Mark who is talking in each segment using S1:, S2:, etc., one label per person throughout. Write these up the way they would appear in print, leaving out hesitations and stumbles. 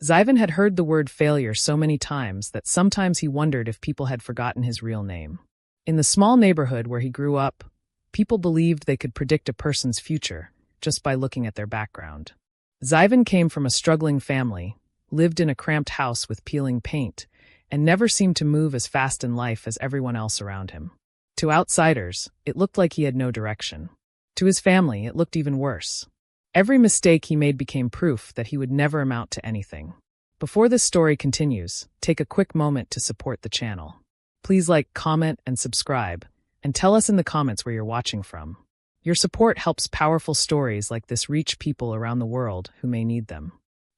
S1: Zyvan had heard the word failure so many times that sometimes he wondered if people had forgotten his real name. In the small neighborhood where he grew up, people believed they could predict a person's future just by looking at their background. Zyvan came from a struggling family, lived in a cramped house with peeling paint, and never seemed to move as fast in life as everyone else around him. To outsiders, it looked like he had no direction. To his family, it looked even worse. Every mistake he made became proof that he would never amount to anything. Before this story continues, take a quick moment to support the channel. Please like, comment, and subscribe, and tell us in the comments where you're watching from. Your support helps powerful stories like this reach people around the world who may need them.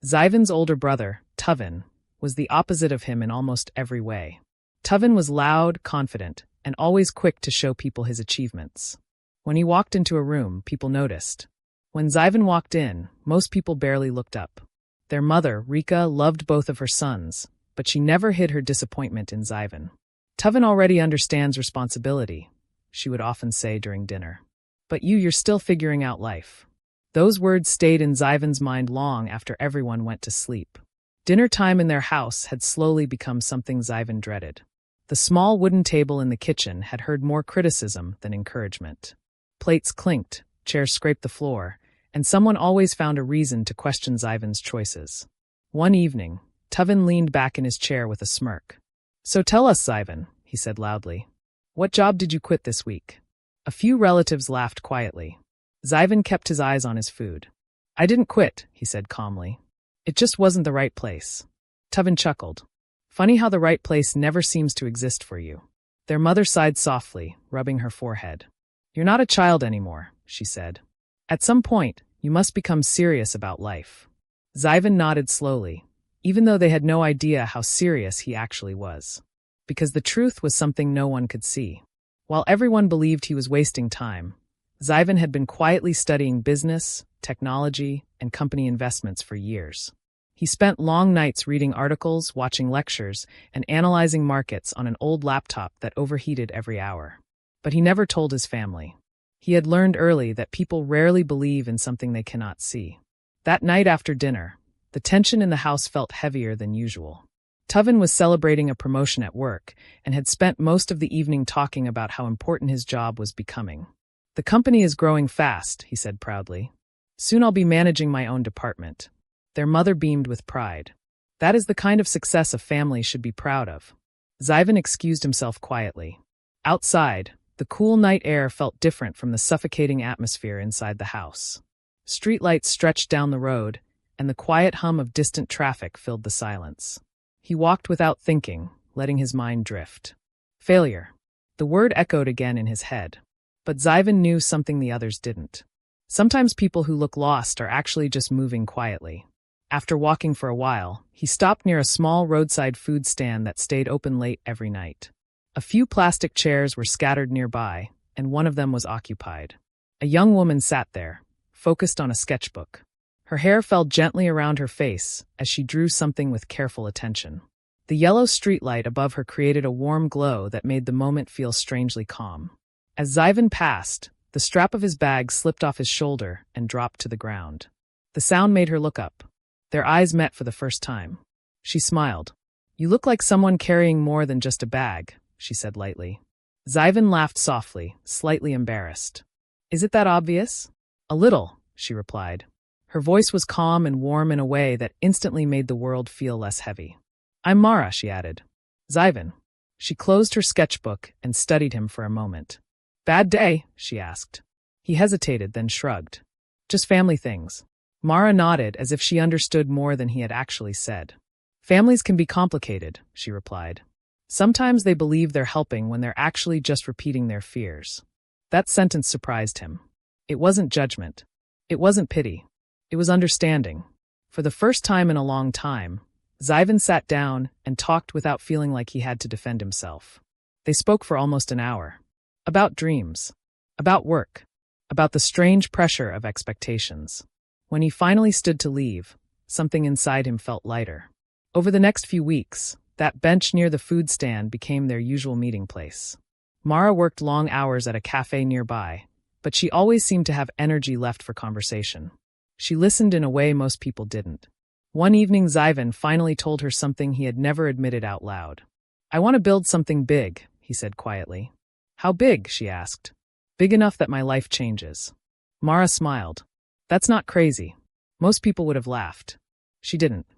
S1: Zyvan's older brother, Tuvin, was the opposite of him in almost every way. Tuvin was loud, confident, and always quick to show people his achievements. When he walked into a room, people noticed. When Zyvan walked in, most people barely looked up. Their mother, Rika, loved both of her sons, but she never hid her disappointment in Zyvan. Tuvin already understands responsibility, she would often say during dinner. But you're still figuring out life. Those words stayed in Zyvan's mind long after everyone went to sleep. Dinner time in their house had slowly become something Zyvan dreaded. The small wooden table in the kitchen had heard more criticism than encouragement. Plates clinked, chairs scraped the floor, and someone always found a reason to question Zyvan's choices. One evening, Tuvin leaned back in his chair with a smirk. "So tell us, Zyvan," he said loudly. "What job did you quit this week?" A few relatives laughed quietly. Zyvan kept his eyes on his food. "I didn't quit," he said calmly. "It just wasn't the right place." Tuvin chuckled. "Funny how the right place never seems to exist for you." Their mother sighed softly, rubbing her forehead. "You're not a child anymore," she said. "At some point, you must become serious about life." Zyvan nodded slowly, even though they had no idea how serious he actually was. Because the truth was something no one could see. While everyone believed he was wasting time, Zyvan had been quietly studying business, technology, and company investments for years. He spent long nights reading articles, watching lectures, and analyzing markets on an old laptop that overheated every hour. But he never told his family. He had learned early that people rarely believe in something they cannot see. That night after dinner, the tension in the house felt heavier than usual. Tuvin was celebrating a promotion at work and had spent most of the evening talking about how important his job was becoming. "The company is growing fast," he said proudly. "Soon I'll be managing my own department." Their mother beamed with pride. That is the kind of success a family should be proud of. Zyvan excused himself quietly. Outside, the cool night air felt different from the suffocating atmosphere inside the house. Streetlights stretched down the road, and the quiet hum of distant traffic filled the silence. He walked without thinking, letting his mind drift. Failure. The word echoed again in his head. But Zyvan knew something the others didn't. Sometimes people who look lost are actually just moving quietly. After walking for a while, he stopped near a small roadside food stand that stayed open late every night. A few plastic chairs were scattered nearby, and one of them was occupied. A young woman sat there, focused on a sketchbook. Her hair fell gently around her face as she drew something with careful attention. The yellow streetlight above her created a warm glow that made the moment feel strangely calm. As Zyvan passed, the strap of his bag slipped off his shoulder and dropped to the ground. The sound made her look up. Their eyes met for the first time. She smiled. "You look like someone carrying more than just a bag," she said lightly. Zyvan laughed softly, slightly embarrassed. "Is it that obvious?" "A little," she replied. Her voice was calm and warm in a way that instantly made the world feel less heavy. "I'm Mara," she added. "Zyvan." She closed her sketchbook and studied him for a moment. "Bad day?" she asked. He hesitated, then shrugged. "Just family things." Mara nodded as if she understood more than he had actually said. "Families can be complicated," she replied. "Sometimes they believe they're helping when they're actually just repeating their fears." That sentence surprised him. It wasn't judgment. It wasn't pity. It was understanding. For the first time in a long time, Zyvan sat down and talked without feeling like he had to defend himself. They spoke for almost an hour. About dreams. About work. About the strange pressure of expectations. When he finally stood to leave, something inside him felt lighter. Over the next few weeks, that bench near the food stand became their usual meeting place. Mara worked long hours at a cafe nearby, but she always seemed to have energy left for conversation. She listened in a way most people didn't. One evening, Zyvan finally told her something he had never admitted out loud. "I want to build something big," he said quietly. "How big?" she asked. "Big enough that my life changes." Mara smiled. "That's not crazy. Most people would have laughed." She didn't.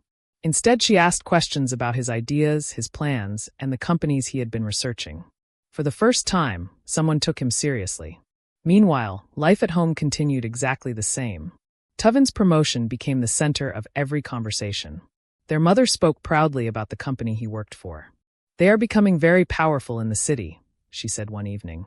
S1: Instead, she asked questions about his ideas, his plans, and the companies he had been researching. For the first time, someone took him seriously. Meanwhile, life at home continued exactly the same. Tuvin's promotion became the center of every conversation. Their mother spoke proudly about the company he worked for. "They are becoming very powerful in the city," she said one evening.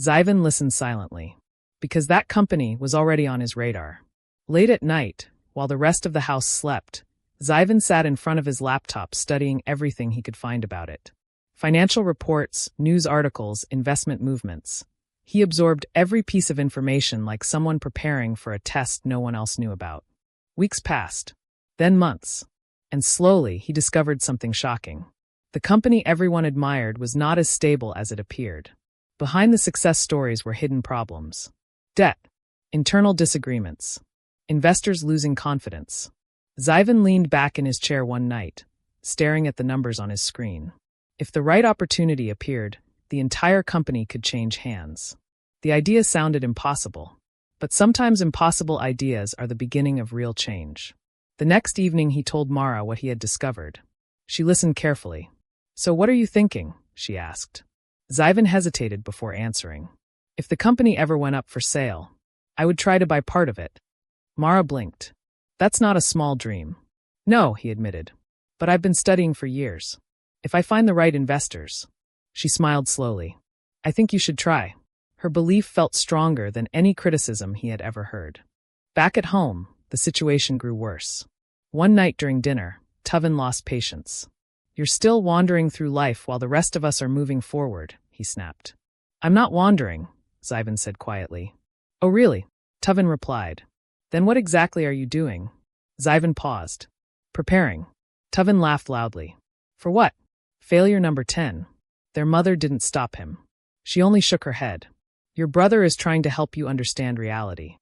S1: Zyvan listened silently, because that company was already on his radar. Late at night, while the rest of the house slept, Zyvan sat in front of his laptop studying everything he could find about it. Financial reports, news articles, investment movements. He absorbed every piece of information like someone preparing for a test no one else knew about. Weeks passed, then months, and slowly he discovered something shocking. The company everyone admired was not as stable as it appeared. Behind the success stories were hidden problems. Debt, internal disagreements, investors losing confidence. Zyvan leaned back in his chair one night, staring at the numbers on his screen. If the right opportunity appeared, the entire company could change hands. The idea sounded impossible, but sometimes impossible ideas are the beginning of real change. The next evening he told Mara what he had discovered. She listened carefully. "So what are you thinking?" she asked. Zyvan hesitated before answering. "If the company ever went up for sale, I would try to buy part of it." Mara blinked. "That's not a small dream." "No," he admitted. "But I've been studying for years. If I find the right investors." She smiled slowly. "I think you should try." Her belief felt stronger than any criticism he had ever heard. Back at home, the situation grew worse. One night during dinner, Tuvin lost patience. "You're still wandering through life while the rest of us are moving forward," he snapped. "I'm not wandering," Zyvan said quietly. "Oh really?" Tuvin replied. "Then what exactly are you doing?" Zyvan paused. "Preparing." Tuvin laughed loudly. "For what?" "Failure number 10. Their mother didn't stop him. She only shook her head. "Your brother is trying to help you understand reality."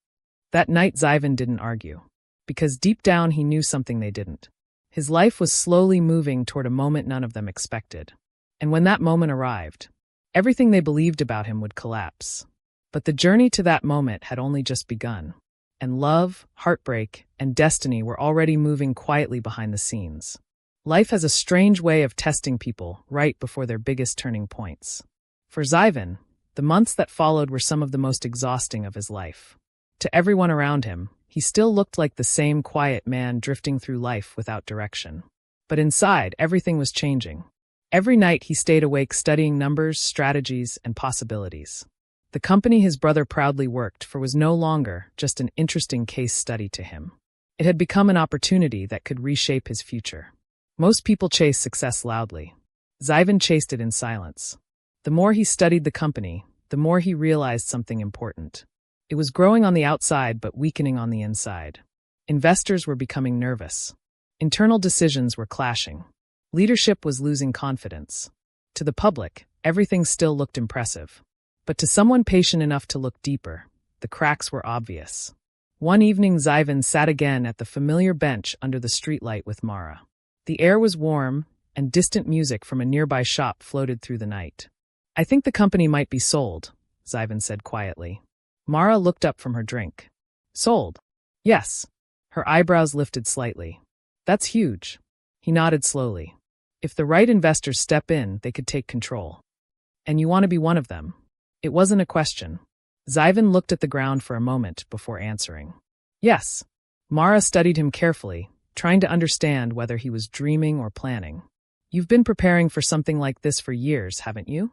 S1: That night Zyvan didn't argue, because deep down he knew something they didn't. His life was slowly moving toward a moment none of them expected. And when that moment arrived, everything they believed about him would collapse. But the journey to that moment had only just begun. And love, heartbreak, and destiny were already moving quietly behind the scenes. Life has a strange way of testing people right before their biggest turning points. For Zyvan, the months that followed were some of the most exhausting of his life. To everyone around him, he still looked like the same quiet man drifting through life without direction. But inside, everything was changing. Every night he stayed awake studying numbers, strategies, and possibilities. The company his brother proudly worked for was no longer just an interesting case study to him. It had become an opportunity that could reshape his future. Most people chase success loudly. Zyvan chased it in silence. The more he studied the company, the more he realized something important. It was growing on the outside but weakening on the inside. Investors were becoming nervous. Internal decisions were clashing. Leadership was losing confidence. To the public, everything still looked impressive. But to someone patient enough to look deeper, the cracks were obvious. One evening Zyvan sat again at the familiar bench under the streetlight with Mara. The air was warm, and distant music from a nearby shop floated through the night. "I think the company might be sold," Zyvan said quietly. Mara looked up from her drink. "Sold?" "Yes." Her eyebrows lifted slightly. "That's huge." He nodded slowly. "If the right investors step in, they could take control. And you want to be one of them." It wasn't a question. Zyvan looked at the ground for a moment before answering. "Yes." Mara studied him carefully, trying to understand whether he was dreaming or planning. "You've been preparing for something like this for years, haven't you?"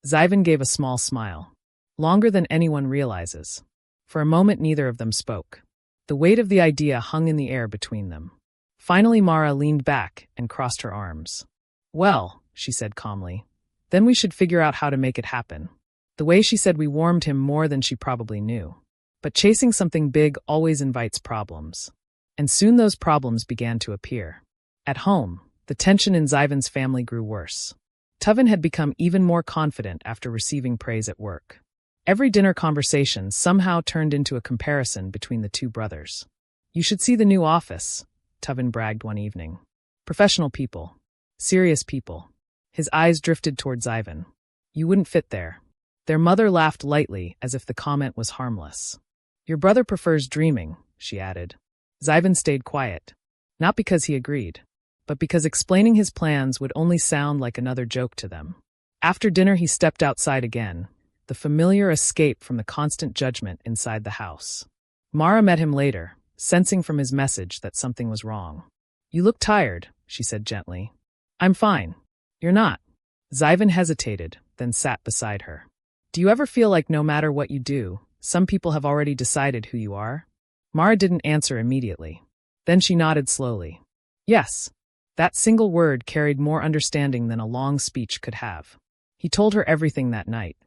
S1: Zyvan gave a small smile. "Longer than anyone realizes." For a moment neither of them spoke. The weight of the idea hung in the air between them. Finally Mara leaned back and crossed her arms. "Well," she said calmly, "then we should figure out how to make it happen." The way she said we warmed him more than she probably knew. But chasing something big always invites problems. And soon those problems began to appear. At home, the tension in Zyvan's family grew worse. Tuvin had become even more confident after receiving praise at work. Every dinner conversation somehow turned into a comparison between the two brothers. "You should see the new office," Tuvin bragged one evening. Professional people. Serious people. His eyes drifted towards Ivan. You wouldn't fit there. Their mother laughed lightly, as if the comment was harmless. Your brother prefers dreaming, she added. Ivan stayed quiet. Not because he agreed, but because explaining his plans would only sound like another joke to them. After dinner he stepped outside again, the familiar escape from the constant judgment inside the house. Mara met him later, sensing from his message that something was wrong. You look tired, she said gently. I'm fine. You're not. Ivan hesitated, then sat beside her. Do you ever feel like no matter what you do, some people have already decided who you are? Mara didn't answer immediately. Then she nodded slowly. Yes. That single word carried more understanding than a long speech could have. He told her everything that night.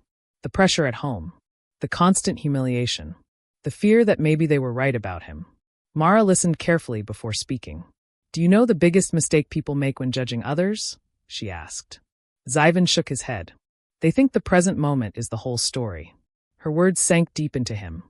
S1: The pressure at home. The constant humiliation. The fear that maybe they were right about him. Mara listened carefully before speaking. Do you know the biggest mistake people make when judging others? She asked. Ivan shook his head. They think the present moment is the whole story. Her words sank deep into him.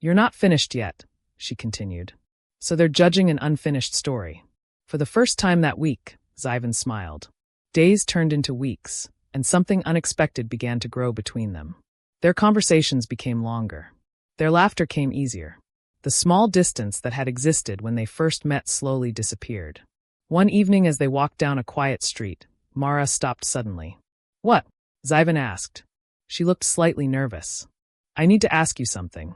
S1: You're not finished yet, she continued. So they're judging an unfinished story. For the first time that week, Ivan smiled. Days turned into weeks, and something unexpected began to grow between them. Their conversations became longer. Their laughter came easier. The small distance that had existed when they first met slowly disappeared. One evening as they walked down a quiet street, Mara stopped suddenly. What? Ivan asked. She looked slightly nervous. I need to ask you something.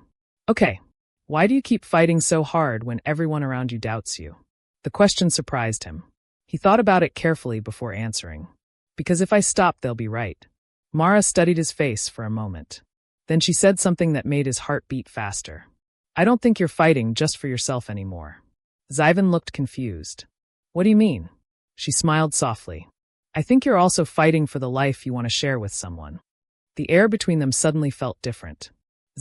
S1: Okay. Why do you keep fighting so hard when everyone around you doubts you? The question surprised him. He thought about it carefully before answering. Because if I stop, they'll be right. Mara studied his face for a moment. Then she said something that made his heart beat faster. I don't think you're fighting just for yourself anymore. Ivan looked confused. What do you mean? She smiled softly. I think you're also fighting for the life you want to share with someone. The air between them suddenly felt different.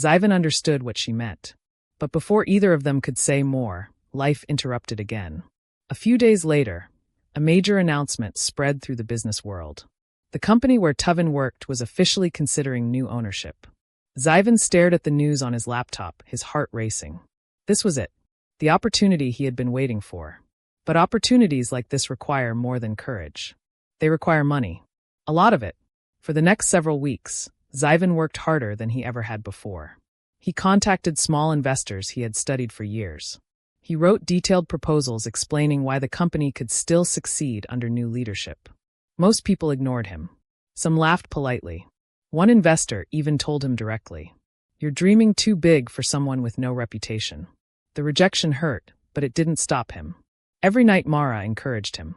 S1: Ivan understood what she meant. But before either of them could say more, life interrupted again. A few days later, a major announcement spread through the business world. The company where Tuvin worked was officially considering new ownership. Ivan stared at the news on his laptop, his heart racing. This was it. The opportunity he had been waiting for. But opportunities like this require more than courage. They require money. A lot of it. For the next several weeks, Ivan worked harder than he ever had before. He contacted small investors he had studied for years. He wrote detailed proposals explaining why the company could still succeed under new leadership. Most people ignored him. Some laughed politely. One investor even told him directly, "You're dreaming too big for someone with no reputation." The rejection hurt, but it didn't stop him. Every night Mara encouraged him.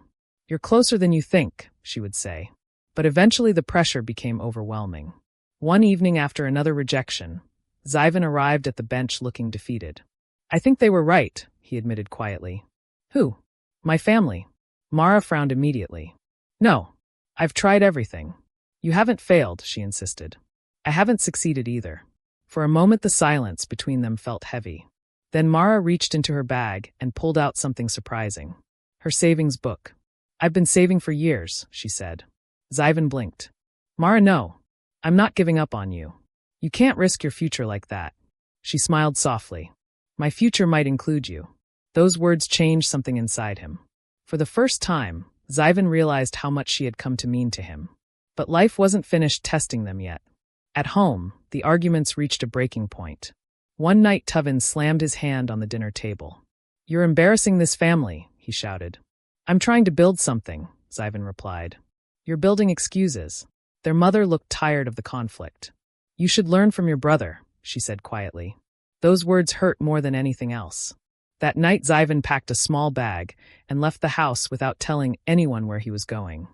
S1: "You're closer than you think," she would say. But eventually the pressure became overwhelming. One evening after another rejection, Ivan arrived at the bench looking defeated. "I think they were right," he admitted quietly. "Who?" "My family." Mara frowned immediately. "No. I've tried everything." "You haven't failed," she insisted. "I haven't succeeded either." For a moment the silence between them felt heavy. Then Mara reached into her bag and pulled out something surprising. Her savings book. "I've been saving for years," she said. Ivan blinked. "Mara, no. I'm not giving up on you. You can't risk your future like that." She smiled softly. "My future might include you." Those words changed something inside him. For the first time, Ivan realized how much she had come to mean to him. But life wasn't finished testing them yet. At home, the arguments reached a breaking point. One night Tuvin slammed his hand on the dinner table. "You're embarrassing this family," he shouted. "I'm trying to build something," Ivan replied. "You're building excuses." Their mother looked tired of the conflict. "You should learn from your brother," she said quietly. Those words hurt more than anything else. That night Ivan packed a small bag and left the house without telling anyone where he was going.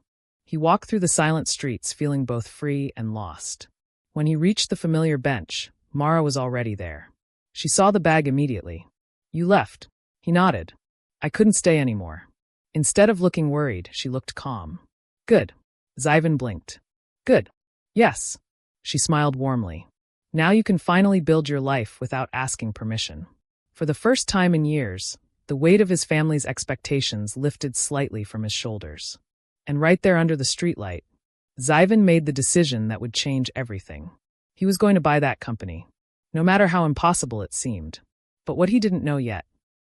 S1: He walked through the silent streets feeling both free and lost. When he reached the familiar bench, Mara was already there. She saw the bag immediately. "You left." He nodded. "I couldn't stay anymore." Instead of looking worried, she looked calm. "Good." Ivan blinked. "Good. Yes." She smiled warmly. "Now you can finally build your life without asking permission." For the first time in years, the weight of his family's expectations lifted slightly from his shoulders. And right there under the streetlight, Ivan made the decision that would change everything. He was going to buy that company, no matter how impossible it seemed. But what he didn't know yet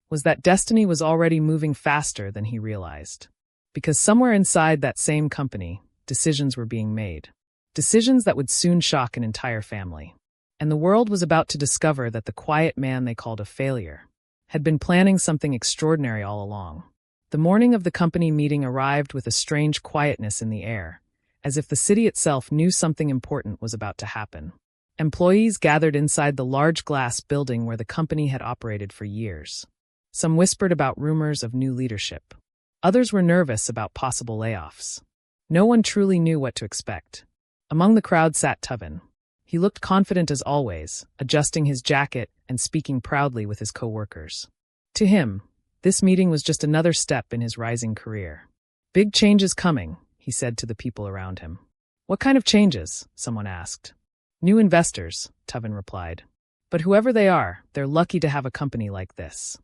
S1: was that destiny was already moving faster than he realized. Because somewhere inside that same company, decisions were being made. Decisions that would soon shock an entire family. And the world was about to discover that the quiet man they called a failure had been planning something extraordinary all along. The morning of the company meeting arrived with a strange quietness in the air, as if the city itself knew something important was about to happen. Employees gathered inside the large glass building where the company had operated for years. Some whispered about rumors of new leadership. Others were nervous about possible layoffs. No one truly knew what to expect. Among the crowd sat Tuvin. He looked confident as always, adjusting his jacket and speaking proudly with his co-workers. To him, this meeting was just another step in his rising career. Big changes coming, he said to the people around him. What kind of changes? Someone asked. New investors, Tuvin replied. But whoever they are, they're lucky to have a company like this.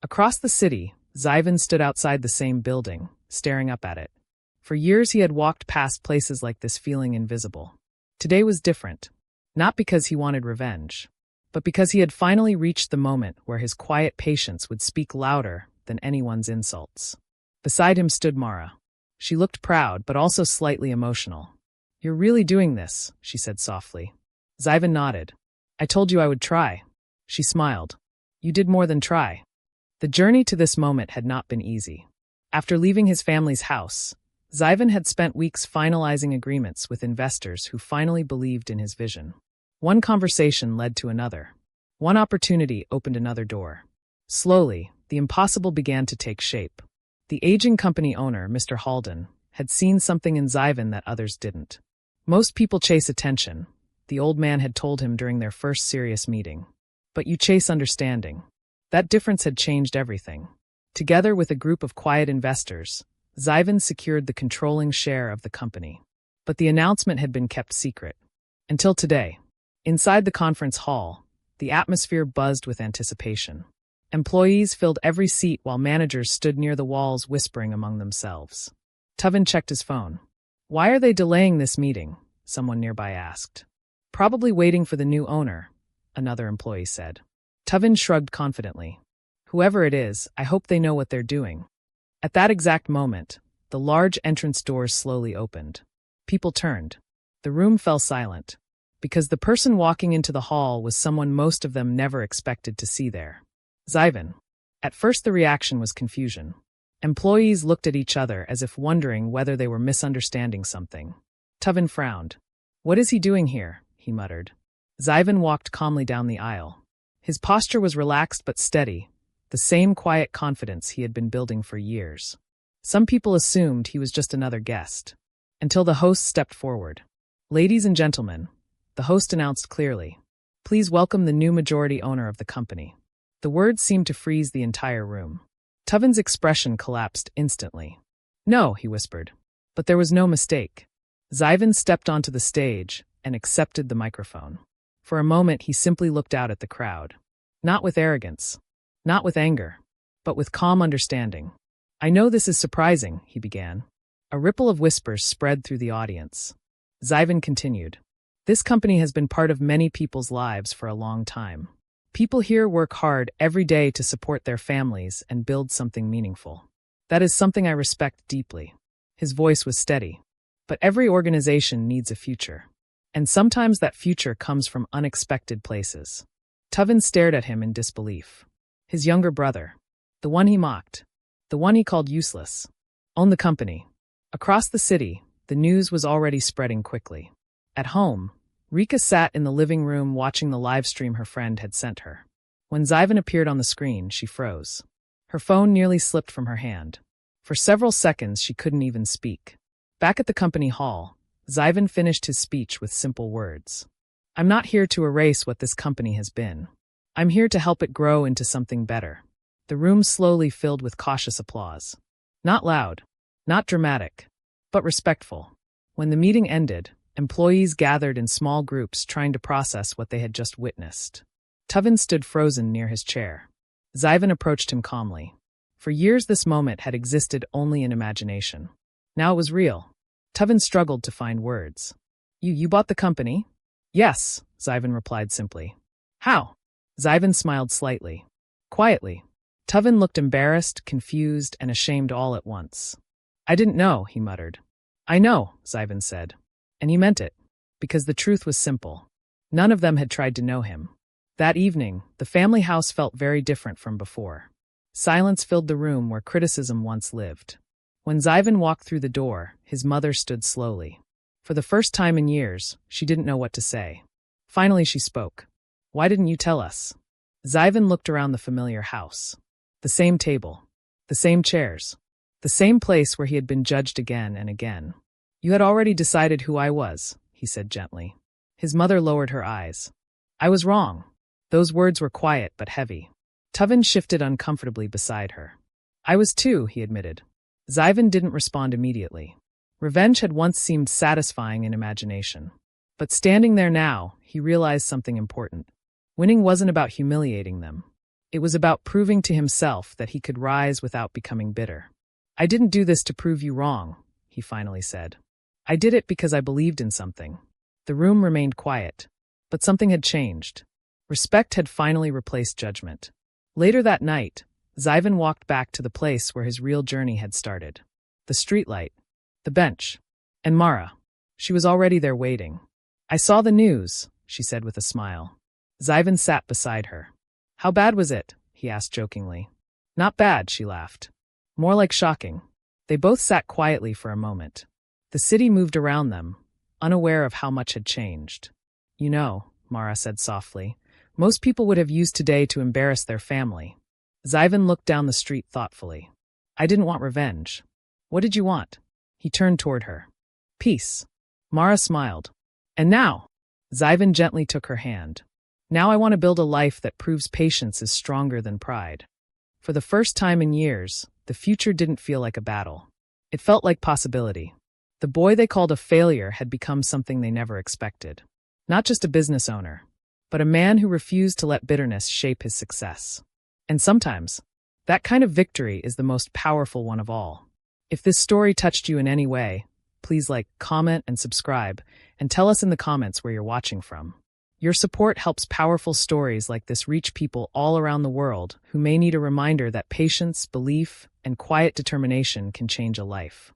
S1: Across the city, Zyvan stood outside the same building, staring up at it. For years he had walked past places like this feeling invisible. Today was different. Not because he wanted revenge, but because he had finally reached the moment where his quiet patience would speak louder than anyone's insults. Beside him stood Mara. She looked proud, but also slightly emotional. You're really doing this, she said softly. Zyvan nodded. I told you I would try. She smiled. You did more than try. The journey to this moment had not been easy. After leaving his family's house, Zyvan had spent weeks finalizing agreements with investors who finally believed in his vision. One conversation led to another. One opportunity opened another door. Slowly, the impossible began to take shape. The aging company owner, Mr. Halden, had seen something in Zyvan that others didn't. Most people chase attention, the old man had told him during their first serious meeting. But you chase understanding. That difference had changed everything. Together with a group of quiet investors, Zyvan secured the controlling share of the company. But the announcement had been kept secret. Until today. Inside the conference hall, the atmosphere buzzed with anticipation. Employees filled every seat while managers stood near the walls whispering among themselves. Tuvin checked his phone. Why are they delaying this meeting? Someone nearby asked. Probably waiting for the new owner, another employee said. Tuvin shrugged confidently. Whoever it is, I hope they know what they're doing. At that exact moment, the large entrance doors slowly opened. People turned. The room fell silent. Because the person walking into the hall was someone most of them never expected to see there. Zyvan. At first the reaction was confusion. Employees looked at each other as if wondering whether they were misunderstanding something. Tuvin frowned. What is he doing here? He muttered. Zyvan walked calmly down the aisle. His posture was relaxed but steady, the same quiet confidence he had been building for years. Some people assumed he was just another guest. Until the host stepped forward. Ladies and gentlemen, the host announced clearly, please welcome the new majority owner of the company. The words seemed to freeze the entire room. Tuvin's expression collapsed instantly. No, he whispered. But there was no mistake. Zyvan stepped onto the stage and accepted the microphone. For a moment he simply looked out at the crowd. Not with arrogance. Not with anger. But with calm understanding. I know this is surprising, he began. A ripple of whispers spread through the audience. Zyvan continued. This company has been part of many people's lives for a long time. People here work hard every day to support their families and build something meaningful. That is something I respect deeply. His voice was steady. But every organization needs a future. And sometimes that future comes from unexpected places. Tuvin stared at him in disbelief. His younger brother. The one he mocked. The one he called useless. Owned the company. Across the city, the news was already spreading quickly. At home, Rika sat in the living room watching the live stream her friend had sent her. When Zyvan appeared on the screen, she froze. Her phone nearly slipped from her hand. For several seconds, she couldn't even speak. Back at the company hall, Zyvan finished his speech with simple words. I'm not here to erase what this company has been. I'm here to help it grow into something better. The room slowly filled with cautious applause. Not loud, not dramatic, but respectful. When the meeting ended, employees gathered in small groups trying to process what they had just witnessed. Tuvin stood frozen near his chair. Zyvan approached him calmly. For years this moment had existed only in imagination. Now it was real. Tuvin struggled to find words. You bought the company? Yes, Zyvan replied simply. How? Zyvan smiled slightly. Quietly. Tuvin looked embarrassed, confused, and ashamed all at once. I didn't know, he muttered. I know, Zyvan said. And he meant it, because the truth was simple. None of them had tried to know him. That evening, the family house felt very different from before. Silence filled the room where criticism once lived. When Zyvan walked through the door, his mother stood slowly. For the first time in years, she didn't know what to say. Finally she spoke. Why didn't you tell us? Zyvan looked around the familiar house. The same table. The same chairs. The same place where he had been judged again and again. You had already decided who I was, he said gently. His mother lowered her eyes. I was wrong. Those words were quiet but heavy. Tuvin shifted uncomfortably beside her. I was too, he admitted. Zyvan didn't respond immediately. Revenge had once seemed satisfying in imagination. But standing there now, he realized something important. Winning wasn't about humiliating them. It was about proving to himself that he could rise without becoming bitter. I didn't do this to prove you wrong, he finally said. I did it because I believed in something. The room remained quiet. But something had changed. Respect had finally replaced judgment. Later that night, Zyvan walked back to the place where his real journey had started. The streetlight. The bench. And Mara. She was already there waiting. I saw the news, she said with a smile. Zyvan sat beside her. How bad was it? He asked jokingly. Not bad, she laughed. More like shocking. They both sat quietly for a moment. The city moved around them, unaware of how much had changed. You know, Mara said softly, most people would have used today to embarrass their family. Zyvan looked down the street thoughtfully. I didn't want revenge. What did you want? He turned toward her. Peace. Mara smiled. And now? Zyvan gently took her hand. Now I want to build a life that proves patience is stronger than pride. For the first time in years, the future didn't feel like a battle. It felt like possibility. The boy they called a failure had become something they never expected. Not just a business owner, but a man who refused to let bitterness shape his success. And sometimes, that kind of victory is the most powerful one of all. If this story touched you in any way, please like, comment, and subscribe, and tell us in the comments where you're watching from. Your support helps powerful stories like this reach people all around the world who may need a reminder that patience, belief, and quiet determination can change a life.